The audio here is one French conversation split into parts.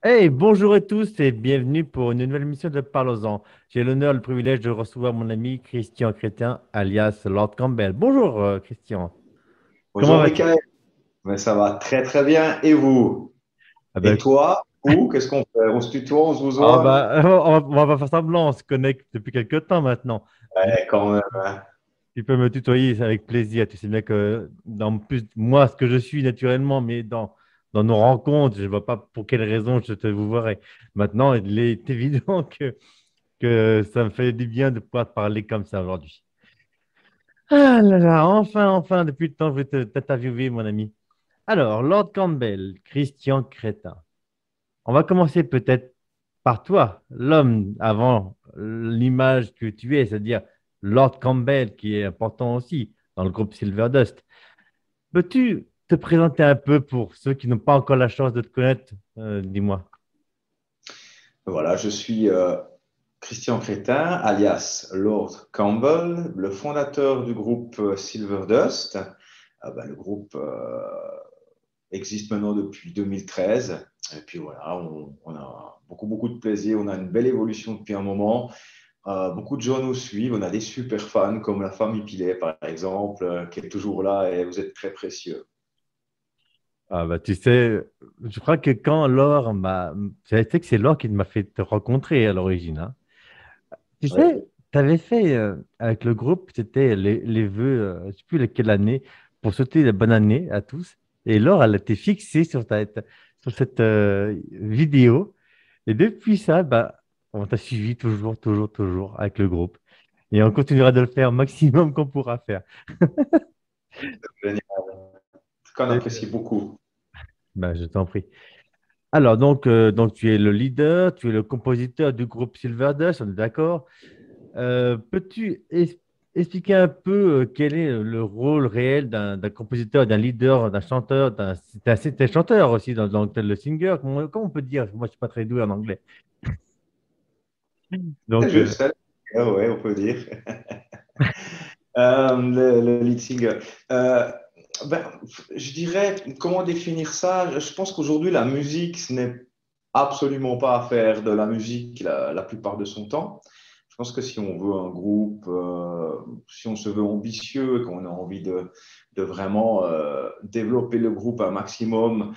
Hey, bonjour à tous et bienvenue pour une nouvelle émission de Parlons-en. J'ai l'honneur et le privilège de recevoir mon ami Christian Crétin, alias Lord Campbell. Bonjour Christian, comment Bonjour vas-tu? Michael, mais ça va très très bien. Et vous? Ah Et ben, toi? Où? Qu'est-ce qu'on fait? On se tutoie, on se ah vous bah, on va pas faire semblant, on se connecte depuis quelques temps maintenant. Donc, Ouais, quand même, hein. tu peux me tutoyer, c'est avec plaisir. Tu sais bien que dans plus moi, ce que je suis naturellement, mais dans nos rencontres, je ne vois pas pour quelle raison je te vous verrai. Maintenant, il est évident que ça me fait du bien de pouvoir te parler comme ça aujourd'hui. Ah là là, enfin, depuis le temps, je vais t'interviewer, mon ami. Alors, Lord Campbell, Christian Crétin. On va commencer peut-être par toi, l'homme avant l'image que tu es, c'est-à-dire Lord Campbell, qui est important aussi dans le groupe Silverdust. Peux-tu te présenter un peu pour ceux qui n'ont pas encore la chance de te connaître? Dis-moi. Voilà, je suis Christian Crétin, alias Lord Campbell, le fondateur du groupe Silverdust. Le groupe existe maintenant depuis 2013. Et puis voilà, on a beaucoup de plaisir. On a une belle évolution depuis un moment. Beaucoup de gens nous suivent. On a des super fans comme la famille Pilet, par exemple, qui est toujours là et vous êtes très précieux. Ah bah, tu sais, je crois que quand Laure m'a... Je sais que c'est Laure qui m'a fait te rencontrer à l'origine, hein. Tu Oui. sais, tu avais fait avec le groupe, c'était les vœux, je ne sais plus quelle année, pour souhaiter la bonne année à tous. Et Laure, elle a été fixée sur cette vidéo. Et depuis ça, bah, on t'a suivi toujours avec le groupe. Et on continuera de le faire au maximum qu'on pourra faire. Génial. Qu'on Et, apprécie beaucoup. bah, je t'en prie. Alors, donc, tu es le leader, tu es le compositeur du groupe Silverdust, on est d'accord? Peux-tu expliquer un peu quel est le rôle réel d'un compositeur, d'un leader, d'un chanteur, c'est un chanteur aussi dans le singer, comment on peut dire? Moi, je suis pas très doué en anglais. C'est Donc, juste, hein. Ouais, on peut dire. Le lead singer. Euh, ben, je dirais, comment définir ça? Je pense qu'aujourd'hui, la musique, ce n'est absolument pas à faire de la musique la plupart de son temps. Je pense que si on veut un groupe, si on se veut ambitieux, qu'on a envie de vraiment développer le groupe un maximum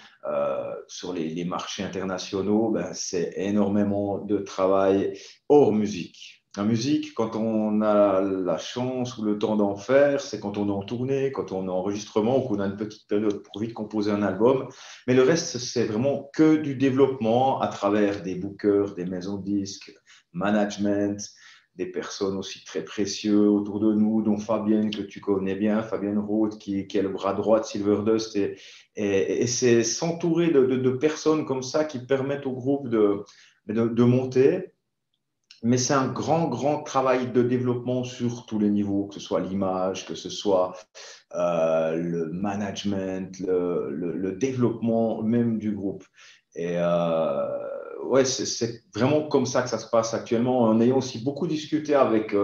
sur les marchés internationaux, ben, c'est énormément de travail hors musique. La musique, quand on a la chance ou le temps d'en faire, c'est quand on est en tournée, quand on est en enregistrement ou qu'on a une petite période pour vite composer un album. Mais le reste, c'est vraiment que du développement à travers des bookers, des maisons de disques, management, des personnes aussi très précieuses autour de nous, dont Fabienne, que tu connais bien, Fabienne Roth, qui est le bras droit de Silverdust. Et c'est s'entourer de personnes comme ça qui permettent au groupe de monter. Mais c'est un grand travail de développement sur tous les niveaux, que ce soit l'image, que ce soit le management, le développement même du groupe. Et ouais, c'est vraiment comme ça que ça se passe actuellement, en ayant aussi beaucoup discuté avec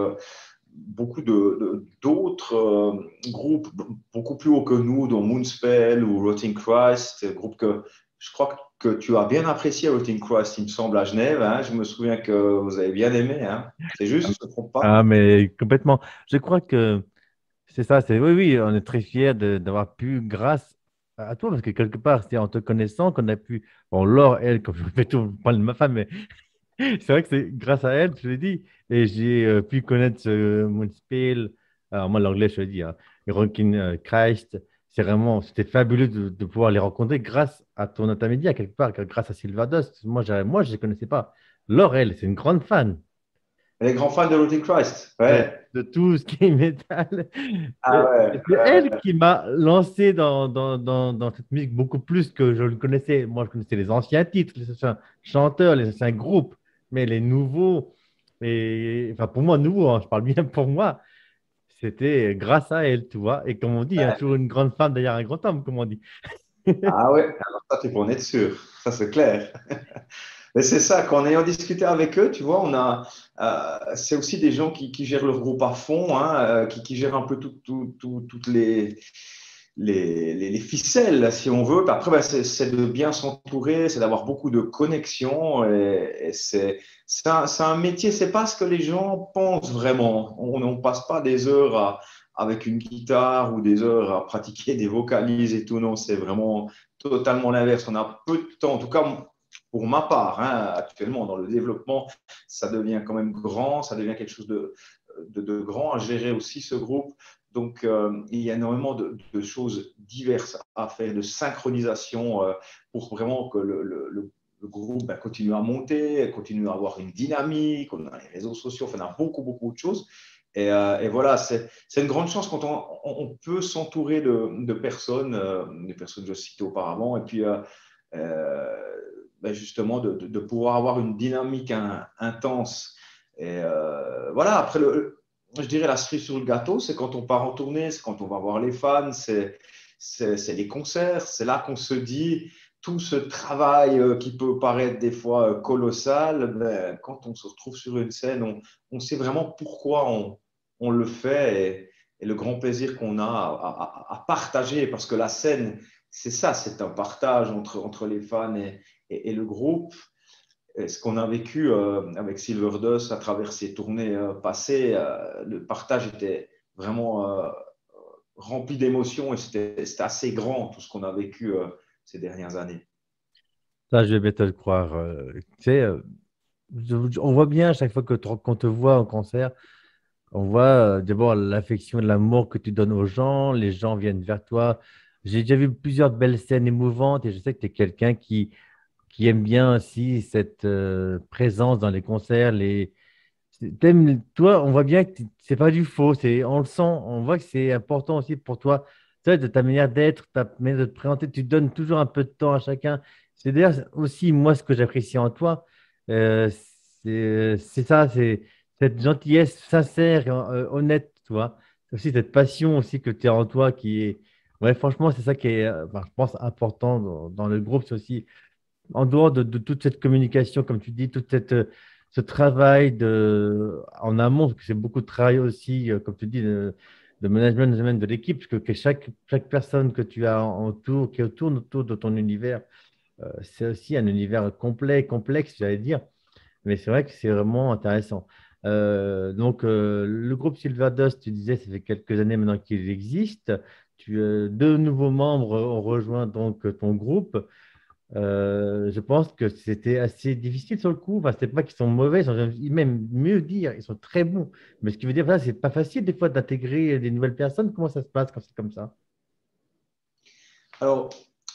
beaucoup d'autres groupes beaucoup plus hauts que nous, dont Moonspell ou Rotting Christ, groupe que je crois que tu as bien apprécié, Rotting Christ, il me semble, à Genève, hein. Je me souviens que vous avez bien aimé, hein. C'est juste, je ne me trompe pas? ah, mais complètement. Je crois que c'est ça, oui, on est très fiers d'avoir pu, grâce à toi, parce que quelque part, c'est en te connaissant qu'on a pu, bon, Laure, elle, comme je fais tout parler de ma femme, mais c'est vrai que c'est grâce à elle, je l'ai dit, et j'ai pu connaître ce Moonspell. Alors moi, l'anglais, je l'ai dit, hein, et Ronkin Christ. C'était fabuleux de pouvoir les rencontrer grâce à ton intermédiaire, quelque part, grâce à Silver Dust. Moi, je ne les connaissais pas. Laure, elle, c'est une grande fan Les grands fans de Rotting Christ, ouais. de tout ce qui est métal. Ah Et ouais, c'est ouais. elle qui m'a lancé dans cette musique beaucoup plus que je le connaissais. Moi, je connaissais les anciens titres, les anciens chanteurs, les anciens groupes, mais les nouveaux, enfin pour moi, nouveaux, hein, je parle bien pour moi, c'était grâce à elle, tu vois. Et comme on dit, hein, toujours une grande femme derrière un grand homme, comme on dit. Ah ouais, alors ça, tu peux en être sûr, ça c'est clair. Mais c'est ça, qu'en ayant discuté avec eux, tu vois, c'est aussi des gens qui gèrent leur groupe à fond, hein, qui gèrent un peu toutes les ficelles, si on veut. Puis après, ben, c'est de bien s'entourer, c'est d'avoir beaucoup de connexions. Et c'est un métier, c'est pas ce que les gens pensent vraiment. On ne passe pas des heures avec une guitare ou des heures à pratiquer des vocalises et tout. Non, c'est vraiment totalement l'inverse. On a peu de temps, en tout cas pour ma part, hein, actuellement dans le développement, ça devient quand même grand, ça devient quelque chose de grand à gérer aussi ce groupe. Donc, il y a énormément de choses diverses à faire, de synchronisation pour vraiment que le groupe ben, continue à monter, continue à avoir une dynamique. On a les réseaux sociaux, enfin, on a beaucoup, beaucoup de choses. Et voilà, c'est une grande chance quand on peut s'entourer de personnes, des personnes que je citais auparavant, et puis ben justement de pouvoir avoir une dynamique intense. Et voilà, après, je dirais la cerise sur le gâteau, c'est quand on part en tournée, c'est quand on va voir les fans, c'est les concerts, c'est là qu'on se dit tout ce travail qui peut paraître des fois colossal, ben, quand on se retrouve sur une scène, on sait vraiment pourquoi on le fait et le grand plaisir qu'on a à partager, parce que la scène, c'est ça, c'est un partage entre les fans et le groupe. Et ce qu'on a vécu avec Silverdust à travers ces tournées passées, le partage était vraiment rempli d'émotions et c'était assez grand tout ce qu'on a vécu ces dernières années. Ça, je vais bien te le croire. Tu sais, on voit bien à chaque fois qu'on te voit en concert, on voit d'abord l'affection et l'amour que tu donnes aux gens, les gens viennent vers toi. J'ai déjà vu plusieurs belles scènes émouvantes et je sais que tu es quelqu'un qui aime bien aussi cette présence dans les concerts. Toi, on voit bien que c'est pas du faux, on le sent, on voit que c'est important aussi pour toi, tu sais, de ta manière d'être, ta manière de te présenter, tu donnes toujours un peu de temps à chacun. C'est d'ailleurs aussi moi ce que j'apprécie en toi, euh, c'est ça, c'est cette gentillesse sincère, honnête, tu vois. C'est aussi cette passion aussi que tu as en toi qui est, ouais, franchement, c'est ça qui est, enfin, je pense, important dans le groupe, c'est aussi en dehors de toute cette communication, comme tu dis, ce travail en amont, parce que c'est beaucoup de travail aussi, comme tu dis, de management de l'équipe, parce que chaque personne que tu as qui tourne autour de ton univers, c'est aussi un univers complet, complexe, j'allais dire. Mais c'est vrai que c'est vraiment intéressant. Le groupe Silverdust, tu disais, ça fait quelques années maintenant qu'il existe. Deux nouveaux membres ont rejoint donc ton groupe. Je pense que c'était assez difficile sur le coup. Enfin, c'est pas qu'ils sont mauvais, même mieux dire, ils sont très bons. Mais ce qui veut dire, voilà, c'est pas facile des fois d'intégrer des nouvelles personnes. Comment ça se passe quand c'est comme ça? Alors,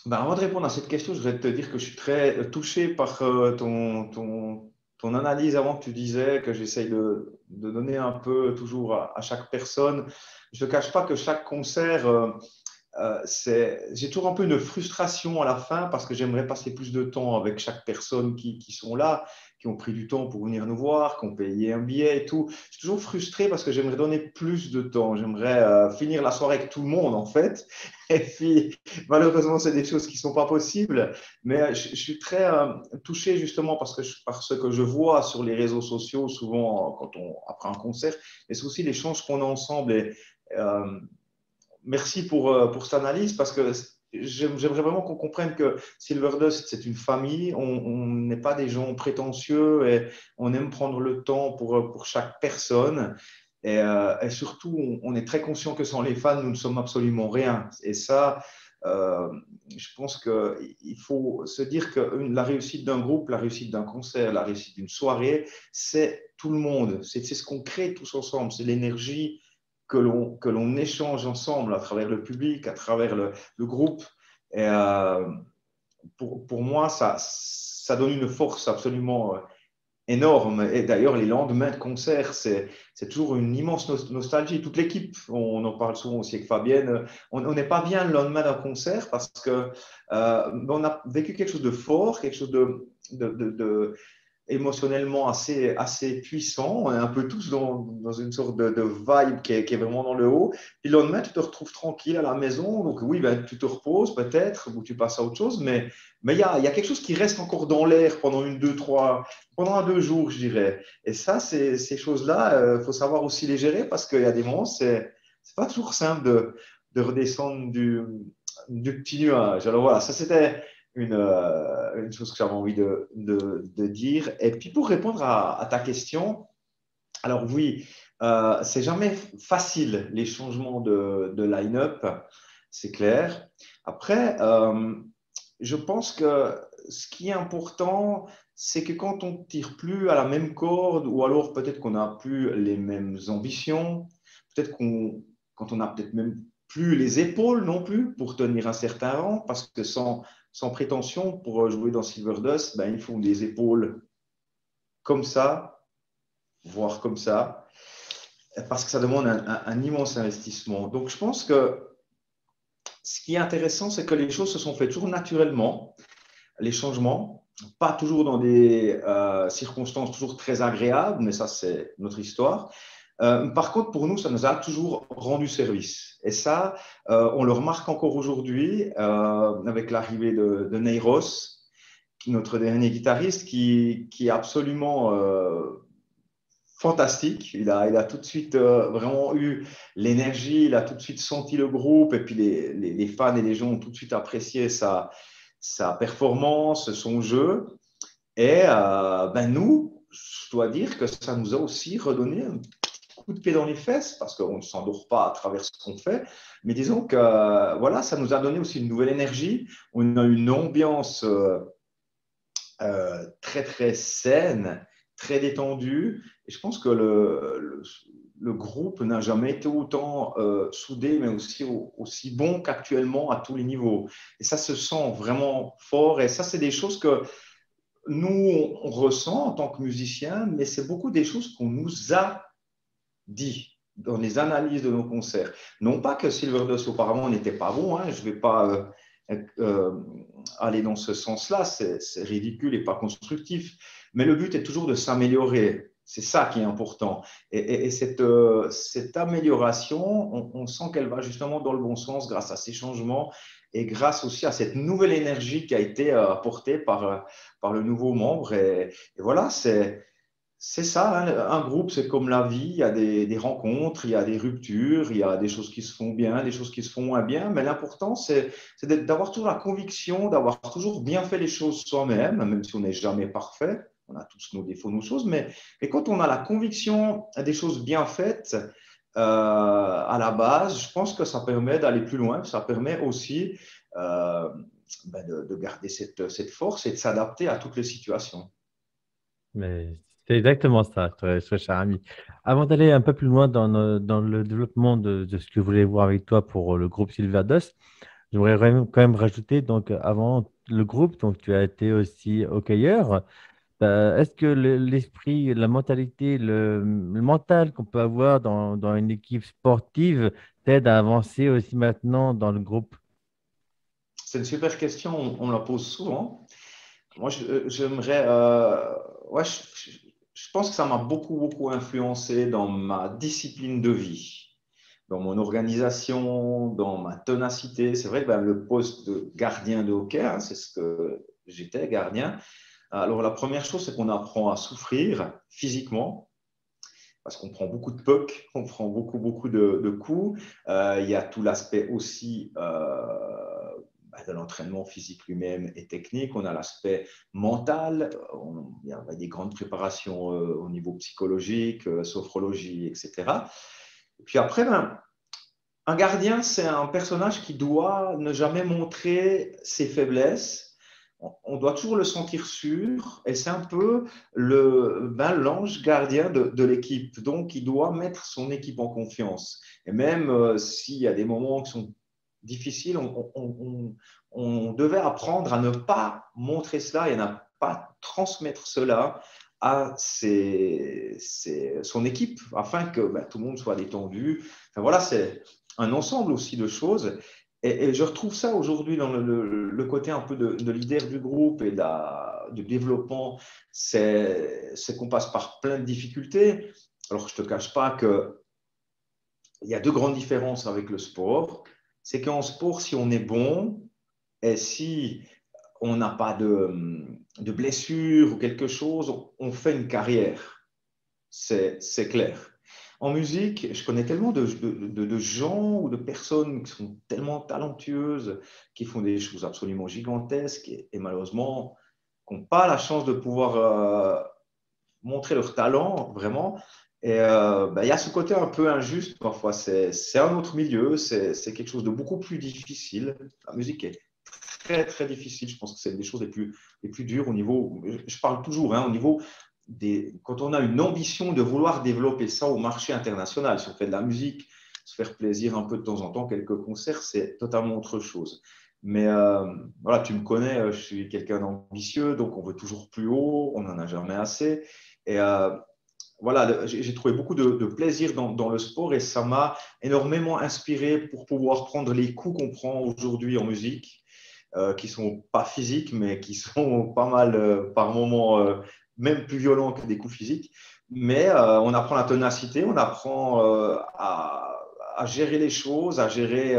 ben, avant de répondre à cette question, je voudrais te dire que je suis très touché par ton analyse avant que tu disais que j'essaye de donner un peu toujours à chaque personne. Je ne te cache pas que chaque concert, j'ai toujours un peu une frustration à la fin parce que j'aimerais passer plus de temps avec chaque personne qui sont là, qui ont pris du temps pour venir nous voir, qui ont payé un billet et tout. Je suis toujours frustré parce que j'aimerais donner plus de temps. J'aimerais finir la soirée avec tout le monde, en fait. Et puis, malheureusement, c'est des choses qui ne sont pas possibles. Mais je suis très touché justement par ce que je vois sur les réseaux sociaux, souvent après un concert. Et c'est aussi l'échange qu'on a ensemble. Euh, Merci pour cette analyse parce que j'aimerais vraiment qu'on comprenne que Silverdust, c'est une famille. On n'est pas des gens prétentieux et on aime prendre le temps pour chaque personne. Et surtout, on est très conscient que sans les fans, nous ne sommes absolument rien. Et ça, euh, je pense qu'il faut se dire que la réussite d'un groupe, la réussite d'un concert, la réussite d'une soirée, c'est tout le monde. C'est ce qu'on crée tous ensemble. C'est l'énergie que l'on échange ensemble à travers le public, à travers le groupe. Et pour moi, ça donne une force absolument énorme. Et d'ailleurs, les lendemains de concert, c'est toujours une immense nostalgie. Toute l'équipe, on en parle souvent aussi avec Fabienne, on n'est pas bien le lendemain d'un concert parce que on a vécu quelque chose de fort, quelque chose de émotionnellement assez puissant. On est un peu tous dans une sorte de vibe qui est vraiment dans le haut. Puis le lendemain, tu te retrouves tranquille à la maison. Donc oui, ben, tu te reposes peut-être ou tu passes à autre chose. Mais il y a quelque chose qui reste encore dans l'air pendant pendant un, 2 jours, je dirais. Et ça, ces choses-là, il faut savoir aussi les gérer parce qu'il y a des moments, c'est pas toujours simple de redescendre du petit nuage. Alors voilà, ça c'était une chose que j'avais envie de dire. Et puis pour répondre à ta question, alors oui, c'est jamais facile les changements de line-up, c'est clair. Après, je pense que ce qui est important, c'est que quand on ne tire plus à la même corde, ou alors peut-être qu'on n'a plus les mêmes ambitions, peut-être quand on n'a peut-être même plus les épaules non plus pour tenir un certain rang, parce que sans prétention, pour jouer dans Silverdust, ben, il faut des épaules comme ça, voire comme ça, parce que ça demande un immense investissement. Donc je pense que ce qui est intéressant, c'est que les choses se sont faites toujours naturellement, les changements, pas toujours dans des circonstances toujours très agréables, mais ça, c'est notre histoire. Par contre, pour nous, ça nous a toujours rendu service. Et ça, on le remarque encore aujourd'hui avec l'arrivée de Neiros, notre dernier guitariste, qui est absolument fantastique. Il a tout de suite vraiment eu l'énergie, il a tout de suite senti le groupe, et puis les fans et les gens ont tout de suite apprécié sa performance, son jeu. Et ben nous, je dois dire que ça nous a aussi redonné un coup de pied dans les fesses, parce qu'on ne s'endort pas à travers ce qu'on fait, mais disons que voilà, ça nous a donné aussi une nouvelle énergie, on a une ambiance très très saine, très détendue, et je pense que le groupe n'a jamais été autant soudé, mais aussi bon qu'actuellement à tous les niveaux. Et ça se sent vraiment fort, et ça, c'est des choses que nous, on ressent en tant que musiciens, mais c'est beaucoup des choses qu'on nous a dit dans les analyses de nos concerts. Non pas que Silverdust auparavant n'était pas bon, hein, je ne vais pas aller dans ce sens-là, c'est ridicule et pas constructif, mais le but est toujours de s'améliorer. C'est ça qui est important. Et cette amélioration, on sent qu'elle va justement dans le bon sens grâce à ces changements et grâce aussi à cette nouvelle énergie qui a été apportée par le nouveau membre. Et voilà, c'est ça, hein. Un groupe, c'est comme la vie, il y a des rencontres, il y a des ruptures, il y a des choses qui se font bien, des choses qui se font moins bien, mais l'important, c'est d'avoir toujours la conviction, d'avoir toujours bien fait les choses soi-même, même si on n'est jamais parfait, on a tous nos défauts, nos choses, mais quand on a la conviction des choses bien faites à la base, je pense que ça permet d'aller plus loin, ça permet aussi de garder cette force et de s'adapter à toutes les situations. Mais c'est exactement ça, très cher ami. Avant d'aller un peu plus loin dans le développement de ce que je voulais voir avec toi pour le groupe Silverdust, j'aimerais quand même rajouter, donc avant le groupe, donc tu as été aussi hockeyeur. Est-ce que l'esprit, la mentalité, le mental qu'on peut avoir dans une équipe sportive t'aide à avancer aussi maintenant dans le groupe? C'est une super question, on me la pose souvent. Moi, j'aimerais. Ouais, je pense que ça m'a beaucoup, beaucoup influencé dans ma discipline de vie, dans mon organisation, dans ma ténacité. C'est vrai que ben, le poste de gardien de hockey, hein, c'est ce que j'étais, gardien. Alors, la première chose, c'est qu'on apprend à souffrir physiquement, parce qu'on prend beaucoup de pucks, on prend beaucoup, beaucoup de coups. Il y a tout l'aspect aussi de l'entraînement physique lui-même et technique. On a l'aspect mental. Il y a des grandes préparations au niveau psychologique, sophrologie, etc. Et puis après, ben, un gardien, c'est un personnage qui doit ne jamais montrer ses faiblesses. On doit toujours le sentir sûr, et c'est un peu l'ange gardien de l'équipe. Donc, il doit mettre son équipe en confiance. Et même s'il y a des moments qui sont difficiles, on devait apprendre à ne pas montrer cela et à ne pas transmettre cela à son équipe afin que ben, tout le monde soit détendu. Enfin, voilà, c'est un ensemble aussi de choses. Et je retrouve ça aujourd'hui dans le côté un peu de leader du groupe et de développement. C'est qu'on passe par plein de difficultés. Alors, je ne te cache pas qu'il y a deux grandes différences avec le sport. C'est qu'en sport, si on est bon et si on n'a pas de blessure ou quelque chose, on fait une carrière. C'est clair. en musique, je connais tellement de gens ou de personnes qui sont tellement talentueuses, qui font des choses absolument gigantesques et malheureusement, qui n'ont pas la chance de pouvoir montrer leur talent vraiment. Et ben, il y a ce côté un peu injuste parfois. C'est un autre milieu, c'est quelque chose de beaucoup plus difficile. La musique est très, très difficile. Je pense que c'est une des choses les plus dures au niveau, je parle toujours, hein, au niveau quand on a une ambition de vouloir développer ça au marché international. Si on fait de la musique, se faire plaisir un peu de temps en temps, quelques concerts, c'est totalement autre chose. Mais voilà, tu me connais, je suis quelqu'un d'ambitieux, donc on veut toujours plus haut, on n'en a jamais assez. Et voilà, j'ai trouvé beaucoup de plaisir dans le sport et ça m'a énormément inspiré pour pouvoir prendre les coups qu'on prend aujourd'hui en musique, qui sont pas physiques, mais qui sont pas mal par moments même plus violents que des coups physiques. Mais on apprend la ténacité, on apprend à gérer les choses, à gérer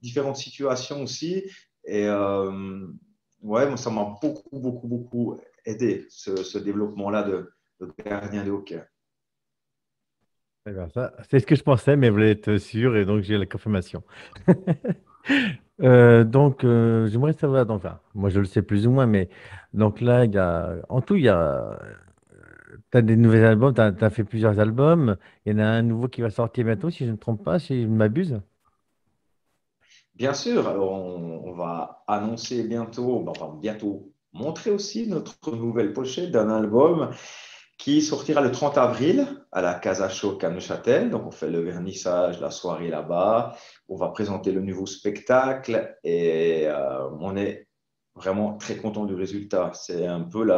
différentes situations aussi. Et ouais, moi, ça m'a beaucoup, beaucoup, beaucoup aidé, ce développement-là de gardien de hockey. Eh ben, ça, c'est ce que je pensais, mais je voulais être sûr et donc j'ai la confirmation. J'aimerais savoir, donc, enfin, moi je le sais plus ou moins, mais donc là, en tout, tu as des nouveaux albums, tu as fait plusieurs albums, il y en a un nouveau qui va sortir bientôt, si je ne me trompe pas, si je ne m'abuse. Bien sûr, alors on va annoncer bientôt, enfin bientôt, montrer aussi notre nouvelle pochette d'un album qui sortira le 30 avril à la Casa Choc à Neuchâtel. Donc, on fait le vernissage, la soirée là-bas. On va présenter le nouveau spectacle et on est vraiment très content du résultat. C'est un peu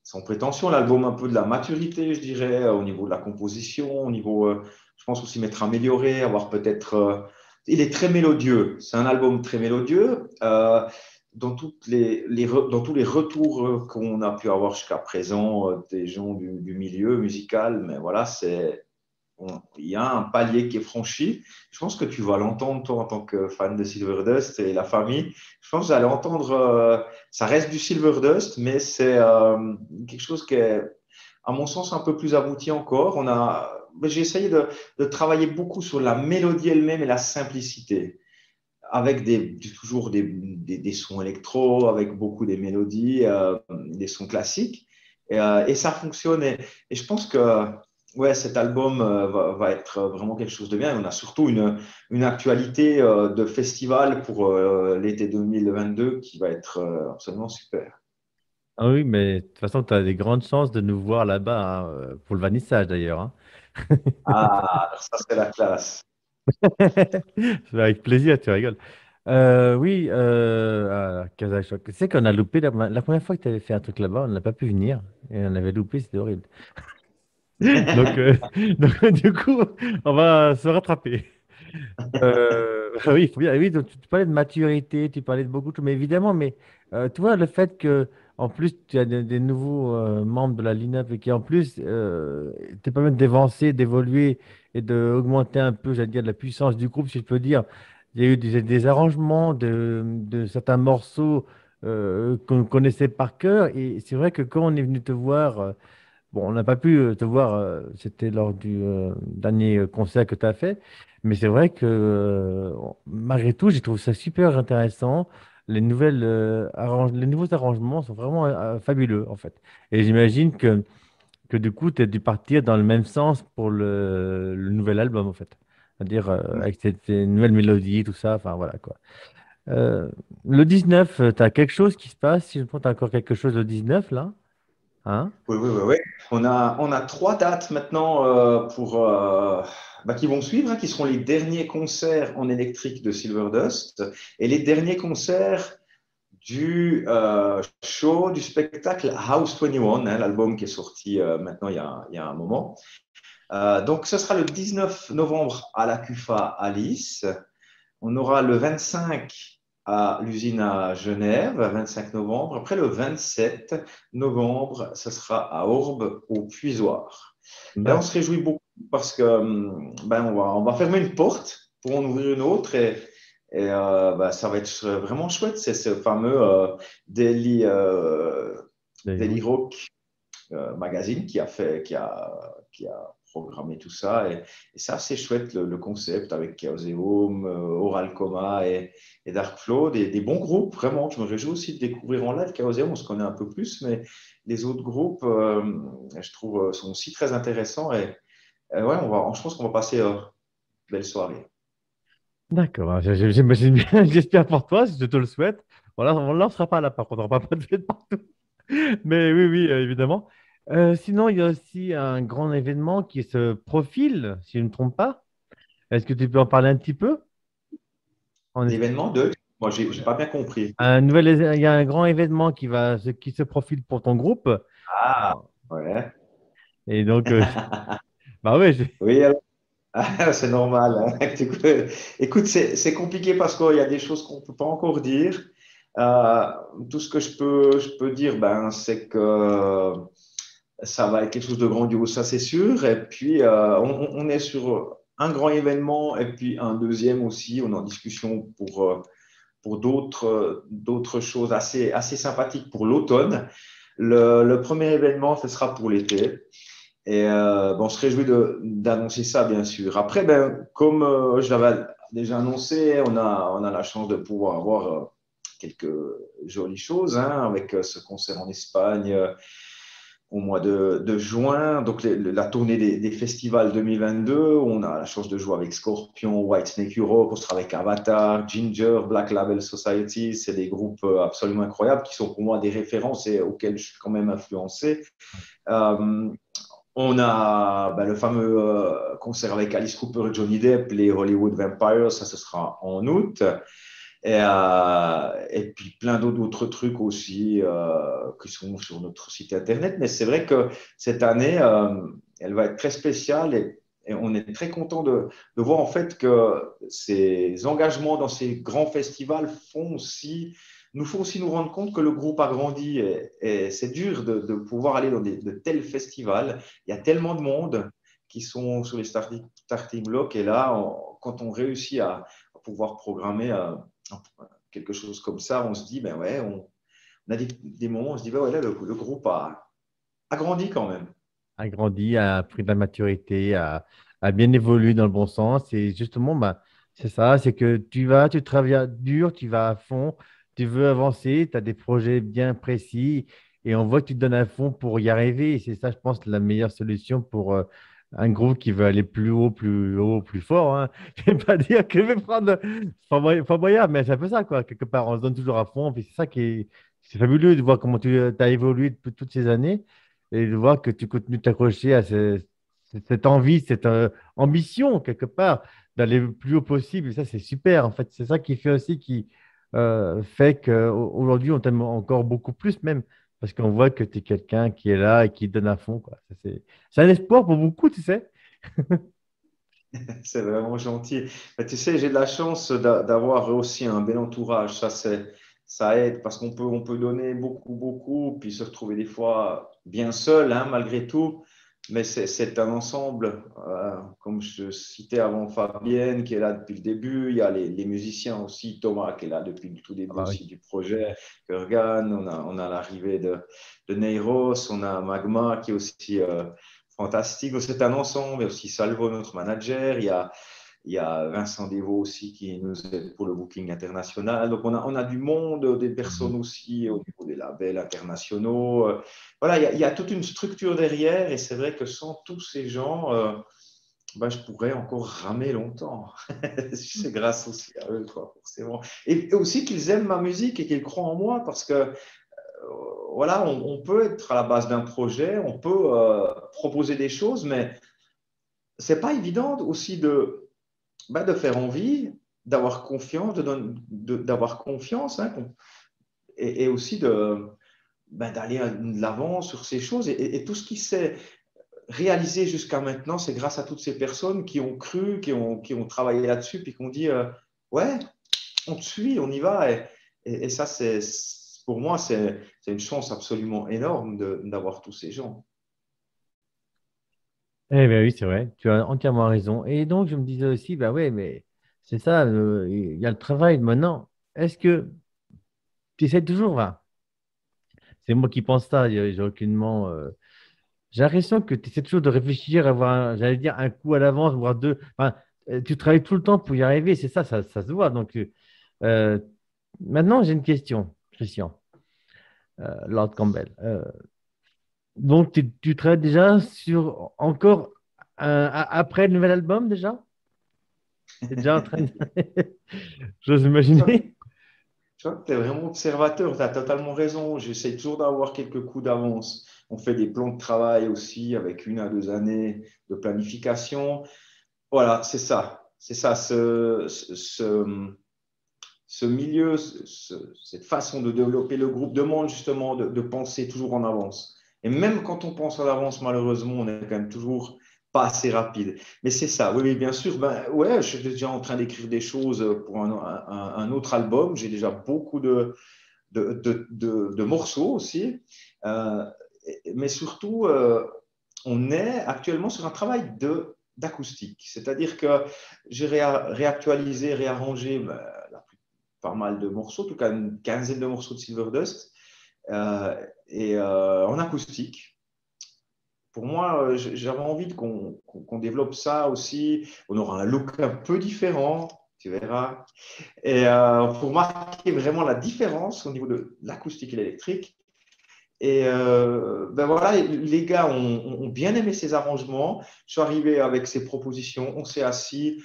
sans prétention, l'album un peu de la maturité, je dirais, au niveau de la composition, au niveau, je pense aussi m'être amélioré, avoir peut-être. Il est très mélodieux. C'est un album très mélodieux. Dans tous les retours qu'on a pu avoir jusqu'à présent des gens du milieu musical, mais voilà, il y a un palier qui est franchi. Je pense que tu vas l'entendre, toi, en tant que fan de Silverdust et la famille. Je pense que vous allez entendre, ça reste du Silverdust, mais c'est quelque chose qui est, à mon sens, un peu plus abouti encore. J'ai essayé de travailler beaucoup sur la mélodie elle-même et la simplicité avec toujours des sons électro, avec beaucoup des mélodies, des sons classiques. Et ça fonctionne. Et je pense que ouais, cet album va être vraiment quelque chose de bien. On a surtout une actualité de festival pour l'été 2022 qui va être absolument super. Ah oui, mais de toute façon, tu as des grandes chances de nous voir là-bas, hein, pour le vernissage d'ailleurs, hein. Ah, ça c'est la classe. Avec plaisir, tu rigoles. Oui, à Kazachok. Tu sais qu'on a loupé la première fois que tu avais fait un truc là-bas, on n'a pas pu venir. Et on avait loupé, c'était horrible. Donc, donc, du coup, on va se rattraper. Oui, il faut bien. Oui, donc, tu parlais de maturité, tu parlais de beaucoup de choses, mais évidemment, mais tu vois, le fait que, en plus, tu as des nouveaux membres de la line-up et qui, en plus, te permettent d'avancer, d'évoluer et d'augmenter un peu, j'allais dire, de la puissance du groupe, si je peux dire. Il y a eu des arrangements de certains morceaux qu'on connaissait par cœur, et c'est vrai que quand on est venu te voir, bon, on n'a pas pu te voir, c'était lors du dernier concert que tu as fait, mais c'est vrai que malgré tout, j'ai trouvé ça super intéressant. Les nouveaux arrangements sont vraiment fabuleux en fait. Et j'imagine que du coup, tu as dû partir dans le même sens pour le nouvel album en fait. C'est-à-dire avec ces nouvelles mélodies, tout ça, enfin voilà quoi. Euh, le 19, tu as quelque chose qui se passe, si je pense, tu as encore quelque chose le 19 là, hein? Oui, oui, oui, oui. On a trois dates maintenant qui vont suivre, hein, qui seront les derniers concerts en électrique de Silverdust et les derniers concerts du show, du spectacle House 21, hein, l'album qui est sorti maintenant il y a un moment. Donc, ce sera le 19 novembre à la CUFA à Nice. On aura le 25 à l'usine à Genève, 25 novembre. Après, le 27 novembre, ce sera à Orbe, au Puisoir. Et là, on se réjouit beaucoup parce que on va fermer une porte pour en ouvrir une autre ça va être vraiment chouette. C'est ce fameux Daily Oui. Rock magazine qui a programmer tout ça. Et ça, c'est chouette, le concept avec Chaoseum, Oral Coma et Darkflow, des bons groupes, vraiment. Je me réjouis aussi de découvrir en live Chaoseum, on se connaît un peu plus, mais les autres groupes, je trouve, sont aussi très intéressants. Et ouais, je pense qu'on va passer une belle soirée. D'accord, hein, j'imagine bien, j'espère pour toi, si je te le souhaite. Voilà, on ne sera pas là, par contre, on ne va pas de fête partout. Mais oui, oui, évidemment. Sinon, il y a aussi un grand événement qui se profile, si je ne me trompe pas. Est-ce que tu peux en parler un petit peu? En Espagne. L'événement de... Moi, j'ai pas bien compris. Il y a un grand événement qui se profile pour ton groupe. Ah, ouais. Et donc, bah ouais, Oui, c'est normal, hein. Écoute, c'est compliqué parce qu'il y a des choses qu'on ne peut pas encore dire. Euh, Tout ce que je peux dire, ben, c'est que ça va être quelque chose de grandiose, ça c'est sûr. Et puis, on est sur un grand événement et puis un deuxième aussi. On est en discussion pour d'autres choses assez sympathiques pour l'automne. Le premier événement, ce sera pour l'été. Et bon, on se réjouit d'annoncer ça, bien sûr. Après, ben, comme je l'avais déjà annoncé, on a la chance de pouvoir avoir quelques jolies choses, hein, avec ce concert en Espagne au mois de juin. Donc, la tournée des festivals 2022, on a la chance de jouer avec Scorpion, Whitesnake Europe, on sera avec Avatar, Ginger, Black Label Society. C'est des groupes absolument incroyables qui sont pour moi des références et auxquels je suis quand même influencé. Euh, on a le fameux concert avec Alice Cooper et Johnny Depp, les Hollywood Vampires, ça ce sera en août. Et puis plein d'autres trucs aussi qui sont sur notre site internet. Mais c'est vrai que cette année, elle va être très spéciale et on est très content de voir en fait que ces engagements dans ces grands festivals nous font aussi nous rendre compte que le groupe a grandi et c'est dur de pouvoir aller dans de tels festivals. Il y a tellement de monde qui sont sur les starting blocks et là, quand on réussit à pouvoir programmer quelque chose comme ça, on se dit, ben ouais, on a des moments où on se dit, ben ouais, là, le groupe a grandi quand même. a grandi, a pris de la maturité, a bien évolué dans le bon sens. Et justement, bah, c'est ça, c'est que tu travailles dur, tu vas à fond, tu veux avancer, tu as des projets bien précis et on voit que tu te donnes à fond pour y arriver. Et c'est ça, je pense, la meilleure solution pour un groupe qui veut aller plus haut, plus haut, plus fort, hein. Je ne vais pas dire que je vais prendre Fort Boyard, mais c'est un peu ça, quoi. Quelque part, on se donne toujours à fond. Puis c'est ça qui est, c'est fabuleux de voir comment tu as évolué depuis toutes ces années et de voir que tu continues de t'accrocher à cette envie, cette ambition, quelque part, d'aller le plus haut possible. Et ça, c'est super. En fait, c'est ça qui fait aussi qui fait qu'aujourd'hui, on t'aime encore beaucoup plus, même, parce qu'on voit que tu es quelqu'un qui est là et qui donne à fond, quoi. C'est un espoir pour beaucoup, tu sais. C'est vraiment gentil. Mais tu sais, j'ai de la chance d'avoir aussi un bel entourage. Ça aide parce on peut donner beaucoup, puis se retrouver des fois bien seul, hein, malgré tout. Mais c'est un ensemble. Comme je citais avant Fabienne, qui est là depuis le début. Il y a les musiciens aussi, Thomas, qui est là depuis le tout Ah début bah oui. aussi du projet. Kurgan, on a l'arrivée de Neiros, on a Magma qui est aussi fantastique. Donc, c'est un ensemble. Il y a aussi Salvo, notre manager. Il y a Vincent Devaux aussi qui nous aide pour le booking international. Donc, on a du monde, des Mhm. personnes aussi au niveau des labels internationaux. Voilà, il y a toute une structure derrière et c'est vrai que sans tous ces gens, ben, je pourrais encore ramer longtemps. C'est grâce aussi à eux, quoi, forcément. Et aussi qu'ils aiment ma musique et qu'ils croient en moi parce que voilà, on peut être à la base d'un projet, on peut proposer des choses, mais c'est pas évident aussi de faire envie, d'avoir confiance, d'avoir confiance, hein, et aussi d'aller de l'avant sur ces choses. Et tout ce qui s'est réalisé jusqu'à maintenant, c'est grâce à toutes ces personnes qui ont cru, qui ont travaillé là-dessus, puis qui ont dit ouais, on te suit, on y va. Et ça, pour moi, c'est une chance absolument énorme d'avoir tous ces gens. Eh bien oui, c'est vrai, tu as entièrement raison. Et donc, je me disais aussi, bah ouais, mais c'est ça, il y a le travail maintenant. Est-ce que tu essaies toujours, hein, c'est moi qui pense ça, j'ai aucunement. j'ai l'impression que tu essaies toujours de réfléchir, avoir, j'allais dire, un coup à l'avance, voire deux. Enfin, tu travailles tout le temps pour y arriver, c'est ça, ça se voit. Donc, euh, maintenant, j'ai une question, Christian, Lord Campbell. Donc, tu travailles déjà sur encore après le nouvel album déjà? Tu es déjà en train de... J'ose imaginer. Tu vois, tu es vraiment observateur, tu as totalement raison. J'essaie toujours d'avoir quelques coups d'avance. On fait des plans de travail aussi avec 1 à 2 années de planification. Voilà, c'est ça. C'est ça, ce milieu, cette façon de développer le groupe demande justement de penser toujours en avance. Et même quand on pense en avance, malheureusement, on est quand même toujours pas assez rapide. Mais c'est ça, oui, oui, bien sûr. Ben, ouais, je suis déjà en train d'écrire des choses pour un autre album. J'ai déjà beaucoup de morceaux aussi. Euh, mais surtout, on est actuellement sur un travail d'acoustique. C'est-à-dire que j'ai réactualisé, réarrangé pas mal de morceaux, en tout cas une quinzaine de morceaux de Silverdust, en acoustique. Pour moi, j'avais envie qu'on développe ça aussi. On aura un look un peu différent, tu verras. Et pour marquer vraiment la différence au niveau de l'acoustique et l'électrique. Et ben voilà, les gars ont bien aimé ces arrangements. Je suis arrivé avec ces propositions, on s'est assis.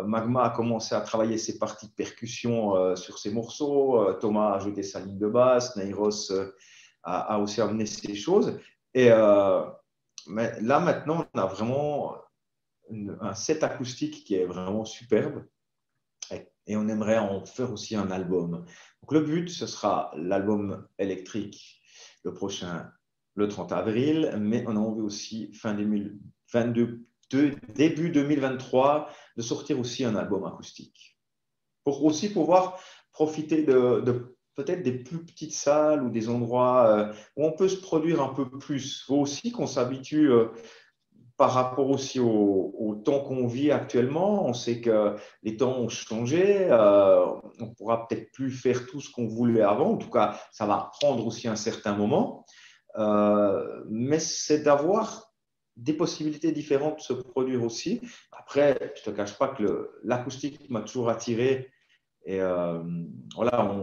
Magma a commencé à travailler ses parties de percussion sur ses morceaux. Thomas a ajouté sa ligne de basse. Nairos a aussi amené ses choses. Et mais là, maintenant, on a vraiment un set acoustique qui est vraiment superbe. Et on aimerait en faire aussi un album. Donc, le but, ce sera l'album électrique, le prochain, le 30 avril, mais on a envie aussi, fin 2022, début 2023, de sortir aussi un album acoustique. Pour aussi pouvoir profiter de peut-être des plus petites salles ou des endroits où on peut se produire un peu plus. Il faut aussi qu'on s'habitue par rapport aussi au temps qu'on vit actuellement. On sait que les temps ont changé. On ne pourra peut-être plus faire tout ce qu'on voulait avant. En tout cas, ça va prendre aussi un certain moment. Mais c'est d'avoir des possibilités différentes de se produire aussi. Après, je ne te cache pas que l'acoustique m'a toujours attiré. Et voilà,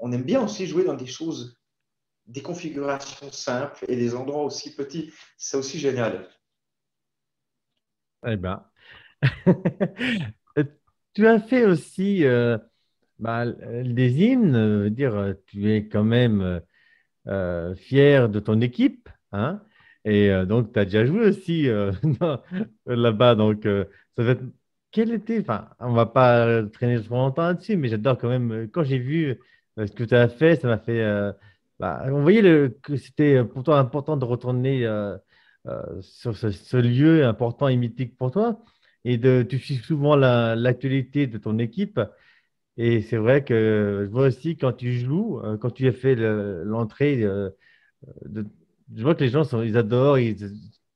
on aime bien aussi jouer dans des choses, des configurations simples et des endroits aussi petits. C'est aussi génial. Eh ben. Tu as fait aussi des hymnes, dire, tu es quand même fier de ton équipe, hein, et donc tu as déjà joué aussi là-bas, donc ça va être... Quel était, enfin, on va pas traîner trop longtemps là-dessus, mais j'adore quand même, quand j'ai vu ce que tu as fait, ça m'a fait, on voyait que c'était pour toi important de retourner sur ce lieu important et mythique pour toi, et tu suis souvent l'actualité de ton équipe. Et c'est vrai que je vois aussi quand tu joues, quand tu as fait l'entrée, de- je vois que les gens ils adorent,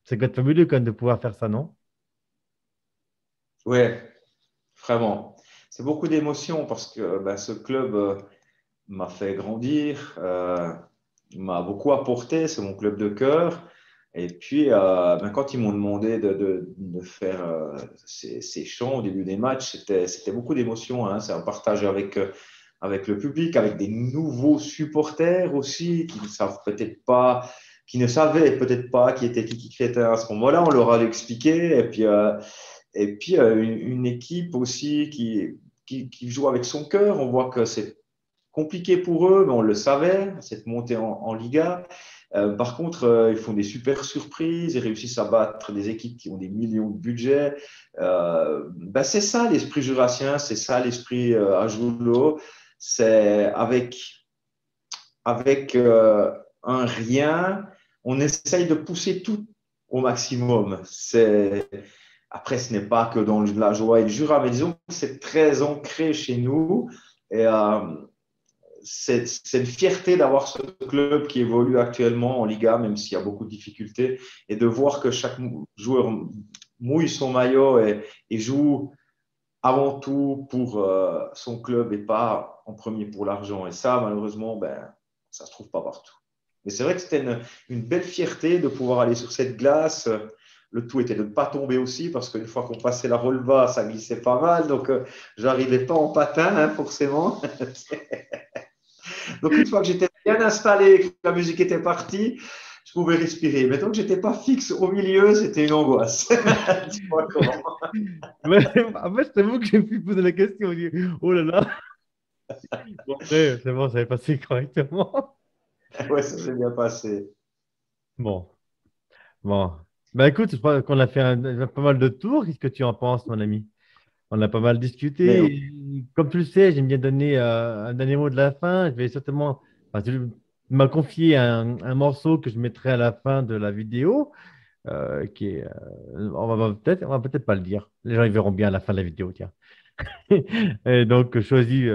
c'est quand même fabuleux quand même de pouvoir faire ça, non? Ouais, vraiment. C'est beaucoup d'émotions parce que ben, ce club m'a fait grandir, m'a beaucoup apporté, c'est mon club de cœur. Et puis, ben, quand ils m'ont demandé de faire ces chants au début des matchs, c'était beaucoup d'émotions, hein. C'est un partage avec le public, avec des nouveaux supporters aussi qui ne savent peut-être pas, qui ne savaient peut-être pas qui était Kiki Crétin à ce moment-là. On leur a expliqué. Et puis une équipe aussi qui joue avec son cœur. On voit que c'est compliqué pour eux, mais on le savait, cette montée en Liga. Par contre, ils font des super surprises, ils réussissent à battre des équipes qui ont des millions de budget. Ben c'est ça l'esprit jurassien, c'est ça l'esprit Ajoulot. C'est avec un rien, on essaye de pousser tout au maximum. Après, ce n'est pas que dans la joie et le Jura, mais disons que c'est très ancré chez nous. Et c'est une fierté d'avoir ce club qui évolue actuellement en Liga, même s'il y a beaucoup de difficultés, et de voir que chaque joueur mouille son maillot et joue avant tout pour son club et pas en premier pour l'argent. Et ça, malheureusement, ben, ça ne se trouve pas partout. Mais c'est vrai que c'était une belle fierté de pouvoir aller sur cette glace. Le tout était de ne pas tomber aussi, parce qu'une fois qu'on passait la Rolva, ça glissait pas mal. Donc, je n'arrivais pas en patin, hein, forcément. Donc, une fois que j'étais bien installé, que la musique était partie, je pouvais respirer. Mais tant que j'étais pas fixe au milieu, c'était une angoisse. Dis-moi comment. Mais, en fait, je t'avoue que je me suis posé la question. Je me dis, oh là là. Bon, après, c'est bon, ça avait passé correctement. Ouais, ça s'est bien passé. Bon, bon. Bah écoute, je crois qu'on a fait pas mal de tours. Qu'est-ce que tu en penses, mon ami? On a pas mal Mais discuté. Et comme tu le sais, j'aime bien donner un dernier mot de la fin. Je vais certainement. Enfin, tu m'as confié un morceau que je mettrai à la fin de la vidéo, qui est. On va peut-être pas le dire. Les gens ils verront bien à la fin de la vidéo, tiens. Et donc, choisi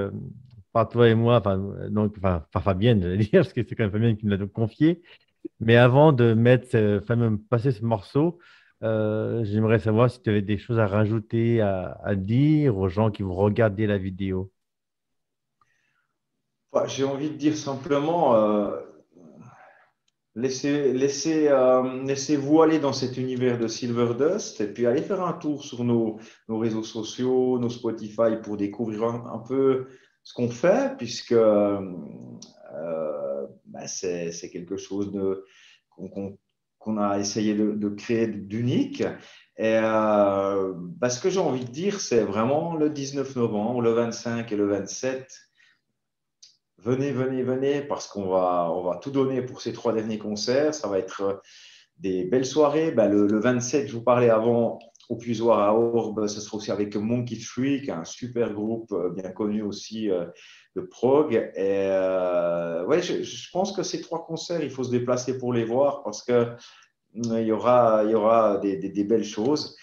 par toi et moi, enfin, par Fabienne, j'allais dire, parce que c'est quand même Fabienne qui me l'a confié. Mais avant de mettre passer ce morceau, j'aimerais savoir si tu avais des choses à rajouter, à dire aux gens qui vont regarder la vidéo. j'ai envie de dire simplement, laissez-vous aller dans cet univers de Silver Dust, et puis allez faire un tour sur nos réseaux sociaux, nos Spotify, pour découvrir un peu ce qu'on fait, puisque c'est quelque chose qu'on a essayé de créer d'unique. Et ce que j'ai envie de dire, c'est vraiment le 19 novembre, le 25 et le 27. Venez, venez, venez, parce qu'on va tout donner pour ces 3 derniers concerts. Ça va être des belles soirées. Le 27, je vous parlais avant, au Puisoir à Orbe, ce sera aussi avec Monkey Tree, qui est un super groupe bien connu aussi de prog. Et ouais, je pense que ces 3 concerts, il faut se déplacer pour les voir, parce que il y aura des belles choses.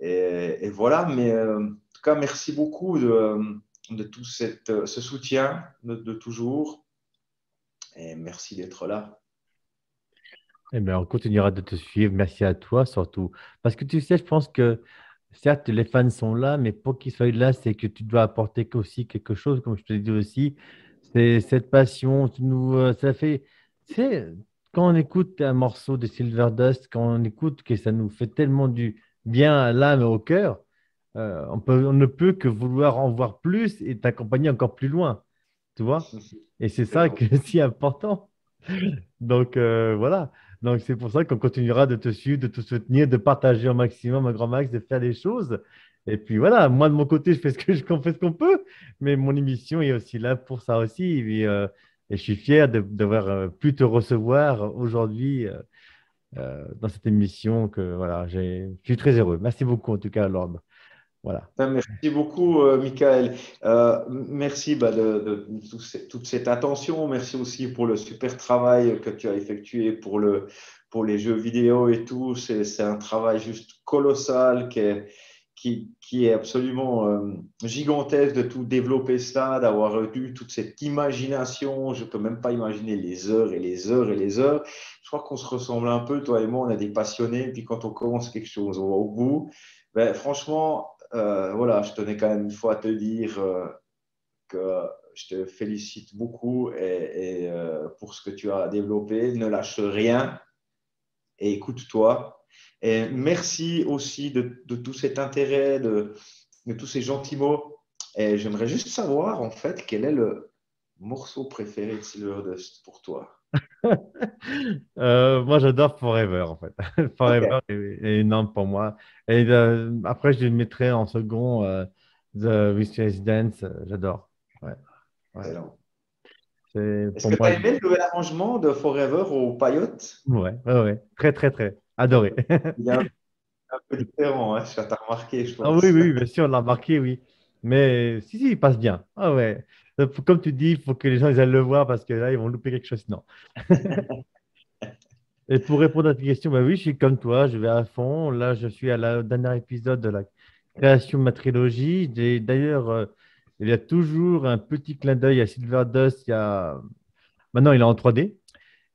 Et voilà, mais en tout cas, merci beaucoup de tout ce soutien de toujours. Et merci d'être là. Eh bien, on continuera de te suivre. Merci à toi surtout. Parce que tu sais, je pense que certes, les fans sont là, mais pour qu'ils soient là, c'est que tu dois apporter aussi quelque chose, comme je te l'ai dit aussi. C'est cette passion. Ça fait, tu sais, quand on écoute un morceau de Silver Dust, quand on écoute que ça nous fait tellement du bien à l'âme et au cœur, on ne peut que vouloir en voir plus et t'accompagner encore plus loin. Tu vois? Et c'est C'est ça qui est si important. Donc voilà. Donc c'est pour ça qu'on continuera de te suivre, de te soutenir, de partager au maximum, un grand max, de faire des choses. Et puis voilà, moi de mon côté, je fais qu'on fait ce qu'on peut, mais mon émission est aussi là pour ça aussi. Et je suis fier d'avoir pu te recevoir aujourd'hui dans cette émission que voilà, je suis très heureux. Merci beaucoup en tout cas, Lord. Voilà. Merci beaucoup, Michael. Merci de toute cette attention. Merci aussi pour le super travail que tu as effectué pour les jeux vidéo et tout. C'est un travail juste colossal qui est absolument gigantesque, de tout développer ça, d'avoir eu toute cette imagination. Je ne peux même pas imaginer les heures et les heures et les heures. Je crois qu'on se ressemble un peu, toi et moi, on a des passionnés. Puis quand on commence quelque chose, on va au bout. Franchement, voilà, je tenais quand même une fois à te dire que je te félicite beaucoup et pour ce que tu as développé. Ne lâche rien et écoute-toi. Et merci aussi de tout cet intérêt, de tous ces gentils mots. Et j'aimerais juste savoir, en fait, quel est le morceau préféré de Silver Dust pour toi. Moi, j'adore Forever, en fait. Ok, Forever est énorme pour moi. Et après, je le mettrai en second The Vicious Dance. J'adore. Ouais, ouais. excellent. C'est Est-ce pour que tu moi. as aimé le nouvel arrangement de Forever au Payotte? Ouais, ouais, ouais. Très, très, très. Adoré. Il est un peu différent, hein, ça t'a remarqué, je Ah oui, pense. oui, bien sûr, on l'a remarqué, oui. Mais si, si, il passe bien. Ah ouais. Comme tu dis, il faut que les gens ils aillent le voir parce que là, ils vont louper quelque chose sinon. Et pour répondre à ta question, bah oui, je suis comme toi, je vais à fond. Là, je suis à la dernier épisode de la création de ma trilogie. D'ailleurs, il y a toujours un petit clin d'œil à Silver Dust. Maintenant, il est en 3D.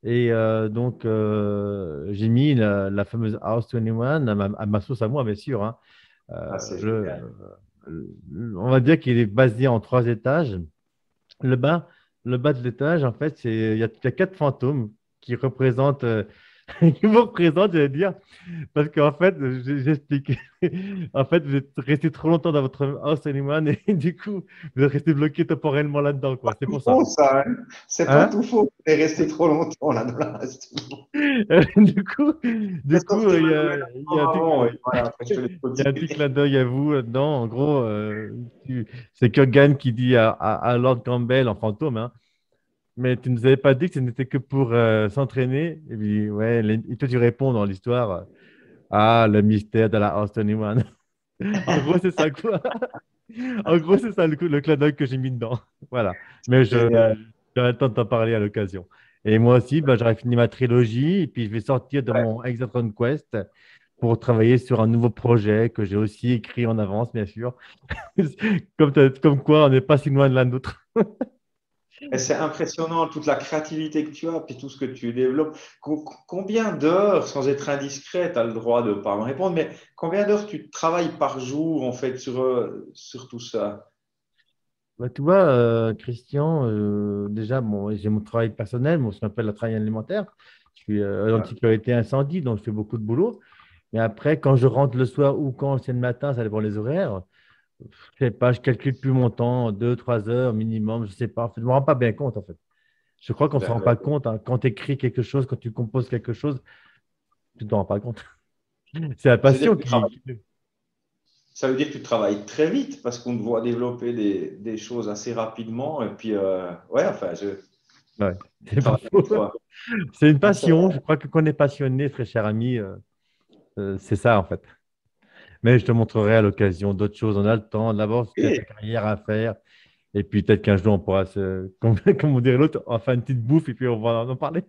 Et donc, j'ai mis la fameuse House 21 à ma sauce à moi, bien sûr, hein. Ah, c'est Euh, génial. on va dire qu'il est basé en 3 étages. Le bas, le bas de l'étage, en fait, il y a 4 fantômes qui représente, qui vous représente, j'allais dire, parce qu'en fait, j'explique. En fait, vous êtes resté trop longtemps dans votre house animal et du coup, vous êtes resté bloqué temporellement là-dedans, quoi. C'est Tout pour ça. faux, ça, hein. C'est pas Hein? tout faux. On est resté trop longtemps là dans la restauration. Du J'ai coup, sorti ma nouvelle il y a un petit, avant, et voilà, après, je te laisse il y a un petit continuer. clin d'œil à vous là-dedans. En gros, c'est Kurgan qui dit à Lord Campbell en fantôme, hein, mais tu ne nous avais pas dit que ce n'était que pour s'entraîner. Et puis, ouais, et toi, tu réponds dans l'histoire, ah, le mystère de la House 21. En gros, c'est ça, quoi. En gros, c'est ça le clin d'œil que j'ai mis dedans. Voilà. Mais Génial. j'aurai le temps de t'en parler à l'occasion. Et moi aussi, bah, j'aurai fini ma trilogie et puis je vais sortir de Ouais. mon Hexatron Quest pour travailler sur un nouveau projet que j'ai aussi écrit en avance, bien sûr. Comme quoi, on n'est pas si loin de l'un de l'autre. Et c'est impressionnant toute la créativité que tu as, puis tout ce que tu développes. Combien d'heures, sans être indiscret, tu as le droit de ne pas me répondre, mais combien d'heures tu travailles par jour en fait sur tout ça? Bah, tu vois, Christian, déjà, bon, j'ai mon travail personnel, ce qu'on appelle le travail alimentaire. Je suis en Ouais. sécurité incendie, donc je fais beaucoup de boulot. Mais après, quand je rentre le soir ou quand c'est le matin, ça dépend des horaires. Je sais pas, je calcule plus mon temps, 2, 3 heures minimum, je sais pas. En fait, je me rends pas bien compte, en fait. Je crois qu'on se rend pas Ben, compte, hein. Quand tu écris quelque chose, quand tu composes quelque chose, tu t'en rends pas compte. C'est la c'est-à-dire passion que qui... ça veut dire que tu travailles très vite parce qu'on te voit développer des choses assez rapidement. Et puis, ouais, enfin, Ouais, tu c'est pas travailles faux. vite, quoi. C'est une Ah, c'est passion. Je crois que quand on est passionné, très cher ami, c'est ça, en fait. Mais je te montrerai à l'occasion d'autres choses. On a le temps. D'abord, tu as ta OK. carrière à faire. Et puis, peut-être qu'un jour, on pourra se, comme on dirait l'autre, on va faire une petite bouffe et puis on va en parler.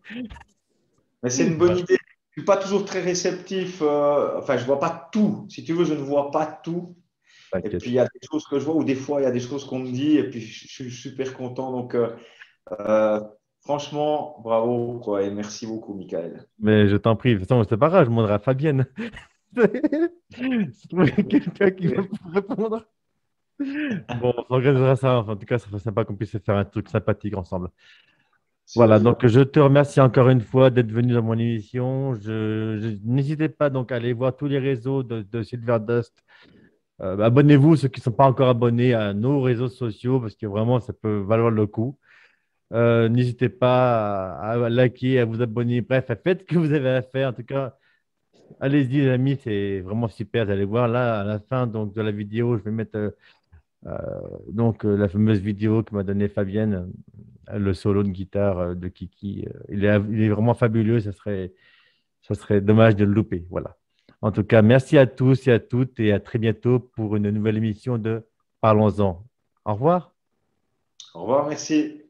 Mais c'est une bonne Voilà. idée. Je suis pas toujours très réceptif. Enfin, je vois pas tout. Si tu veux, je ne vois pas tout. Et puis, T'inquiète. il y a des choses que je vois, ou des fois, il y a des choses qu'on me dit, et puis je suis super content. Donc, euh, franchement, bravo, quoi, et merci beaucoup, Michael. Mais je t'en prie. De toute façon, c'est pas grave, je demanderai à Fabienne. Je trouverai quelqu'un qui va pouvoir répondre. Bon, on organisera ça. Enfin, en tout cas, ça serait sympa qu'on puisse faire un truc sympathique ensemble. Voilà, Sûr. donc je te remercie encore une fois d'être venu dans mon émission. N'hésitez pas donc à aller voir tous les réseaux de Silverdust. Abonnez-vous, ceux qui ne sont pas encore abonnés à nos réseaux sociaux, parce que vraiment, ça peut valoir le coup. N'hésitez pas à liker, à vous abonner. Bref, faites ce que vous avez à faire. En tout cas, allez-y, les amis, c'est vraiment super. Vous allez voir là, à la fin donc, de la vidéo, je vais mettre euh, la fameuse vidéo que m'a donnée Fabienne, le solo de guitare de Kiki. Il est vraiment fabuleux. Ça serait dommage de le louper. Voilà. En tout cas, merci à tous et à toutes et à très bientôt pour une nouvelle émission de Parlons-en. Au revoir. Au revoir, merci.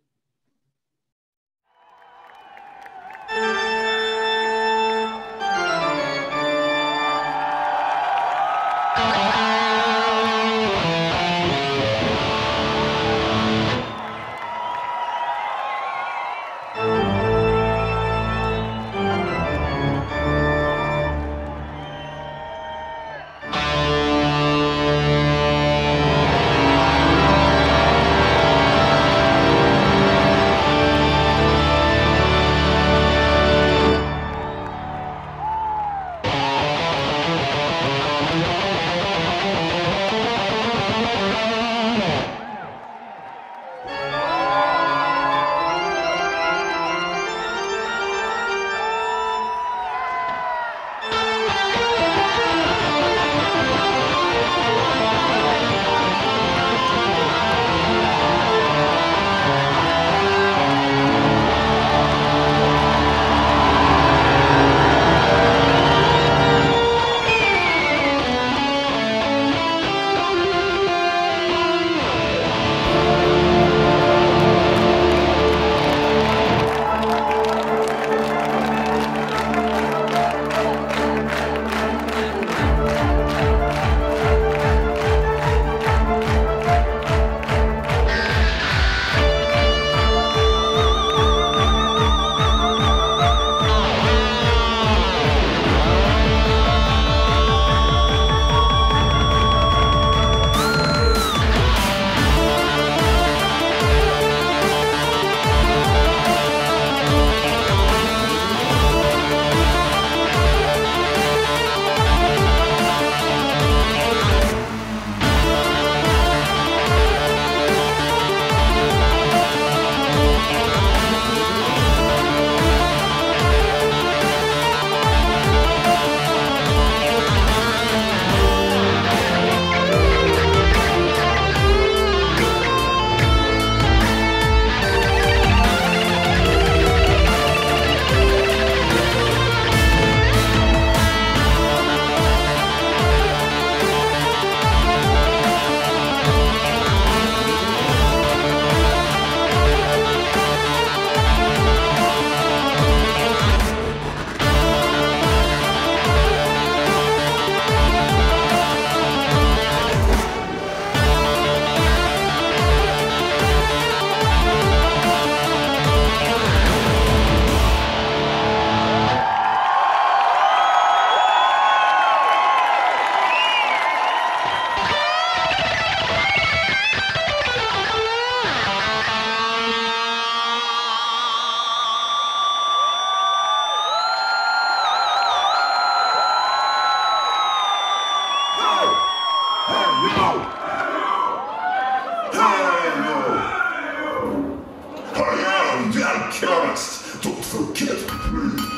Kill me.